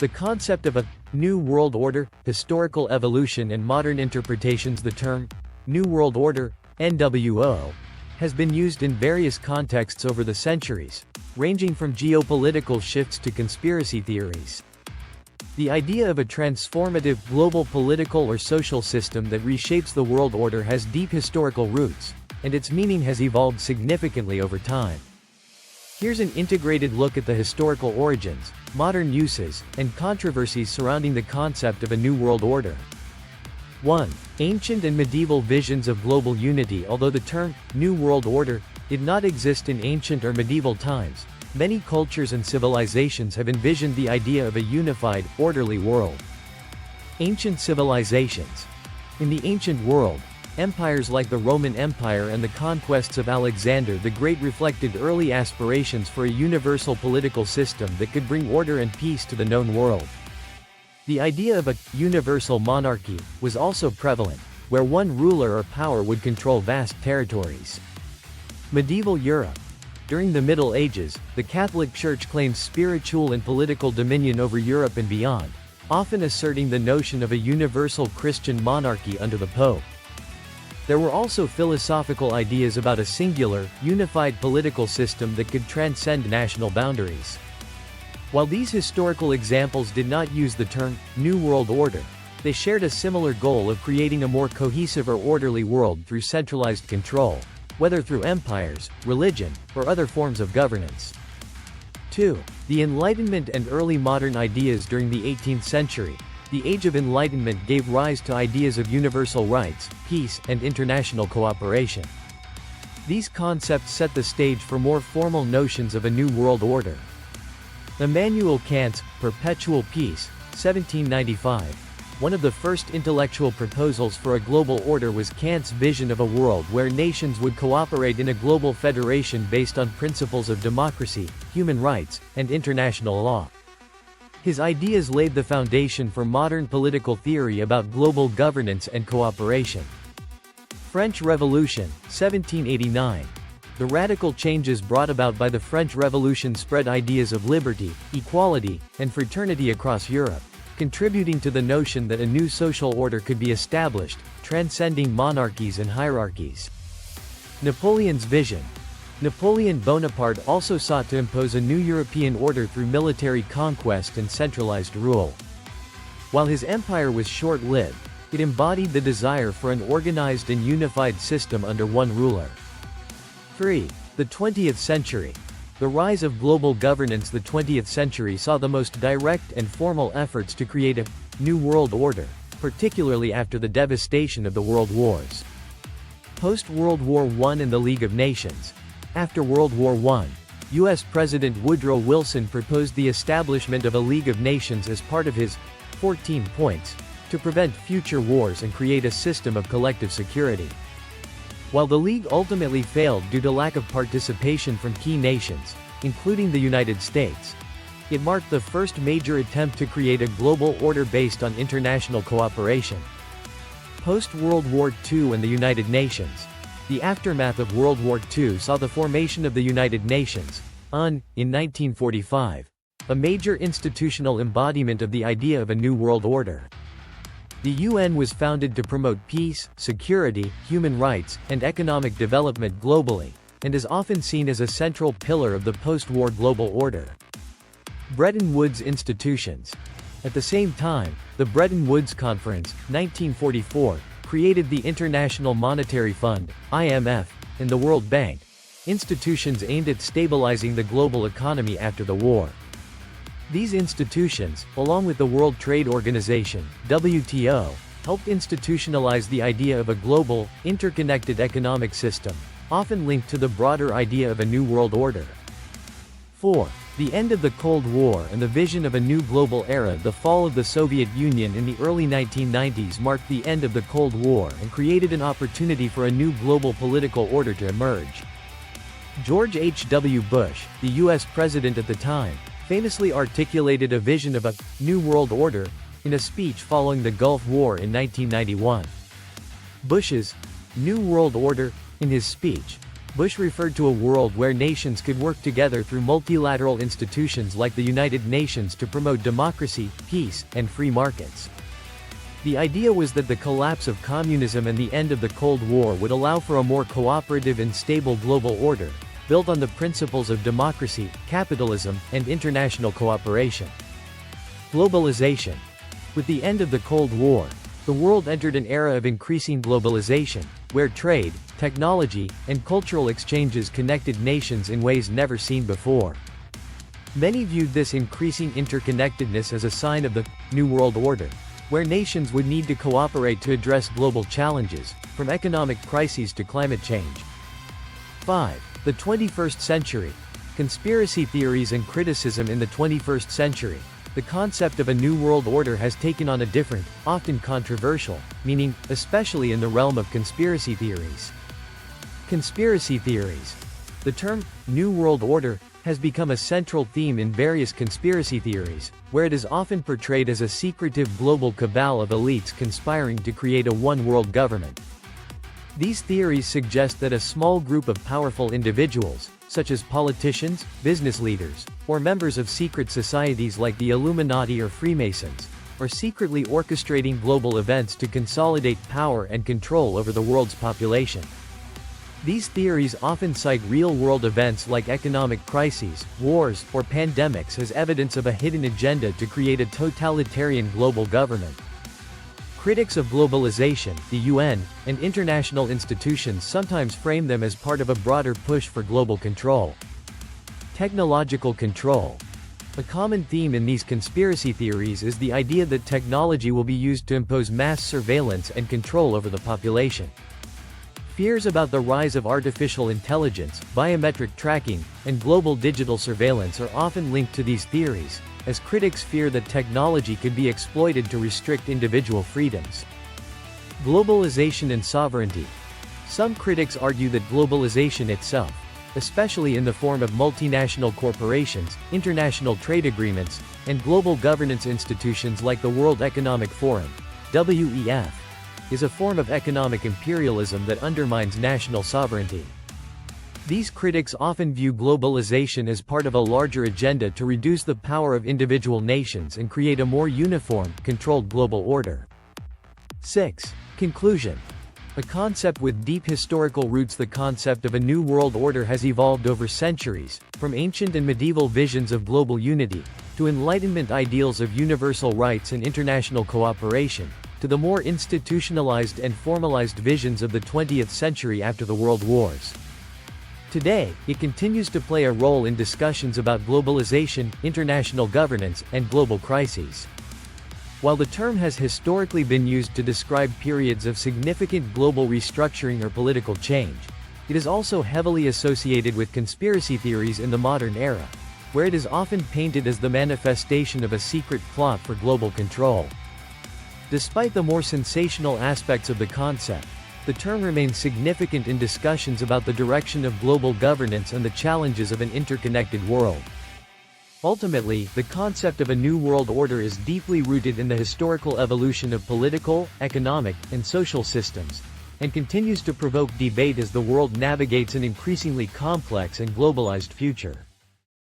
The concept of a New World Order, historical evolution and modern interpretations. The term New World Order, NWO, has been used in various contexts over the centuries, ranging from geopolitical shifts to conspiracy theories. The idea of a transformative, global political or social system that reshapes the world order has deep historical roots, and its meaning has evolved significantly over time. Here's an integrated look at the historical origins, modern uses, and controversies surrounding the concept of a new world order. 1. Ancient and medieval visions of global unity. Although the term New World Order did not exist in ancient or medieval times, many cultures and civilizations have envisioned the idea of a unified, orderly world. Ancient civilizations. In the ancient world, empires like the Roman Empire and the conquests of Alexander the Great reflected early aspirations for a universal political system that could bring order and peace to the known world. The idea of a universal monarchy was also prevalent, where one ruler or power would control vast territories. Medieval Europe. During the Middle Ages, the Catholic Church claimed spiritual and political dominion over Europe and beyond, often asserting the notion of a universal Christian monarchy under the Pope. There were also philosophical ideas about a singular, unified political system that could transcend national boundaries. While these historical examples did not use the term New World Order, they shared a similar goal of creating a more cohesive or orderly world through centralized control, whether through empires, religion, or other forms of governance. 2. The Enlightenment and early modern ideas. During the 18th century, the Age of Enlightenment gave rise to ideas of universal rights, peace, and international cooperation. These concepts set the stage for more formal notions of a new world order. Immanuel Kant's Perpetual Peace, 1795. One of the first intellectual proposals for a global order was Kant's vision of a world where nations would cooperate in a global federation based on principles of democracy, human rights, and international law. His ideas laid the foundation for modern political theory about global governance and cooperation. French Revolution, 1789. The radical changes brought about by the French Revolution spread ideas of liberty, equality, and fraternity across Europe, contributing to the notion that a new social order could be established, transcending monarchies and hierarchies. Napoleon's vision. Napoleon Bonaparte also sought to impose a new European order through military conquest and centralized rule. While his empire was short-lived, it embodied the desire for an organized and unified system under one ruler. 3. The 20th century. The rise of global governance. The 20th century saw the most direct and formal efforts to create a new world order, particularly after the devastation of the world wars. Post-World War I and the League of Nations. After World War I, U.S. President Woodrow Wilson proposed the establishment of a League of Nations as part of his 14 points to prevent future wars and create a system of collective security. While the League ultimately failed due to lack of participation from key nations, including the United States, it marked the first major attempt to create a global order based on international cooperation. Post-World War II and the United Nations. The aftermath of World War II saw the formation of the United Nations, UN, in 1945, a major institutional embodiment of the idea of a new world order. The UN was founded to promote peace, security, human rights, and economic development globally, and is often seen as a central pillar of the post-war global order. Bretton Woods institutions. At the same time, the Bretton Woods Conference, 1944, created the International Monetary Fund, IMF, and the World Bank, institutions aimed at stabilizing the global economy after the war. These institutions, along with the World Trade Organization, WTO, helped institutionalize the idea of a global, interconnected economic system, often linked to the broader idea of a new world order. 4. The end of the Cold War and the vision of a new global era. The fall of the Soviet Union in the early 1990s marked the end of the Cold War and created an opportunity for a new global political order to emerge. George H.W. Bush, the U.S. president at the time, famously articulated a vision of a new world order in a speech following the Gulf War in 1991. Bush's New World Order, in his speech, Bush referred to a world where nations could work together through multilateral institutions like the United Nations to promote democracy, peace, and free markets. The idea was that the collapse of communism and the end of the Cold War would allow for a more cooperative and stable global order, built on the principles of democracy, capitalism, and international cooperation. Globalization. With the end of the Cold War, the world entered an era of increasing globalization, where trade, technology, and cultural exchanges connected nations in ways never seen before. Many viewed this increasing interconnectedness as a sign of the New World Order, where nations would need to cooperate to address global challenges, from economic crises to climate change. 5. The 21st century. Conspiracy theories and criticism in the 21st century. The concept of a new world order has taken on a different, often controversial, meaning, especially in the realm of conspiracy theories. Conspiracy theories. The term, New World Order, has become a central theme in various conspiracy theories, where it is often portrayed as a secretive global cabal of elites conspiring to create a one-world government. These theories suggest that a small group of powerful individuals, such as politicians, business leaders, or members of secret societies like the Illuminati or Freemasons, are secretly orchestrating global events to consolidate power and control over the world's population. These theories often cite real-world events like economic crises, wars, or pandemics as evidence of a hidden agenda to create a totalitarian global government. Critics of globalization, the UN, and international institutions sometimes frame them as part of a broader push for global control. Technological control. A common theme in these conspiracy theories is the idea that technology will be used to impose mass surveillance and control over the population. Fears about the rise of artificial intelligence, biometric tracking, and global digital surveillance are often linked to these theories, as critics fear that technology could be exploited to restrict individual freedoms. Globalization and sovereignty. Some critics argue that globalization itself, especially in the form of multinational corporations, international trade agreements, and global governance institutions like the World Economic Forum, WEF, is a form of economic imperialism that undermines national sovereignty. These critics often view globalization as part of a larger agenda to reduce the power of individual nations and create a more uniform, controlled global order. 6. Conclusion. A concept with deep historical roots. The concept of a new world order has evolved over centuries, from ancient and medieval visions of global unity, to Enlightenment ideals of universal rights and international cooperation, to the more institutionalized and formalized visions of the 20th century after the World Wars. Today, it continues to play a role in discussions about globalization, international governance, and global crises. While the term has historically been used to describe periods of significant global restructuring or political change, it is also heavily associated with conspiracy theories in the modern era, where it is often painted as the manifestation of a secret plot for global control. Despite the more sensational aspects of the concept, the term remains significant in discussions about the direction of global governance and the challenges of an interconnected world. Ultimately, the concept of a new world order is deeply rooted in the historical evolution of political, economic, and social systems, and continues to provoke debate as the world navigates an increasingly complex and globalized future.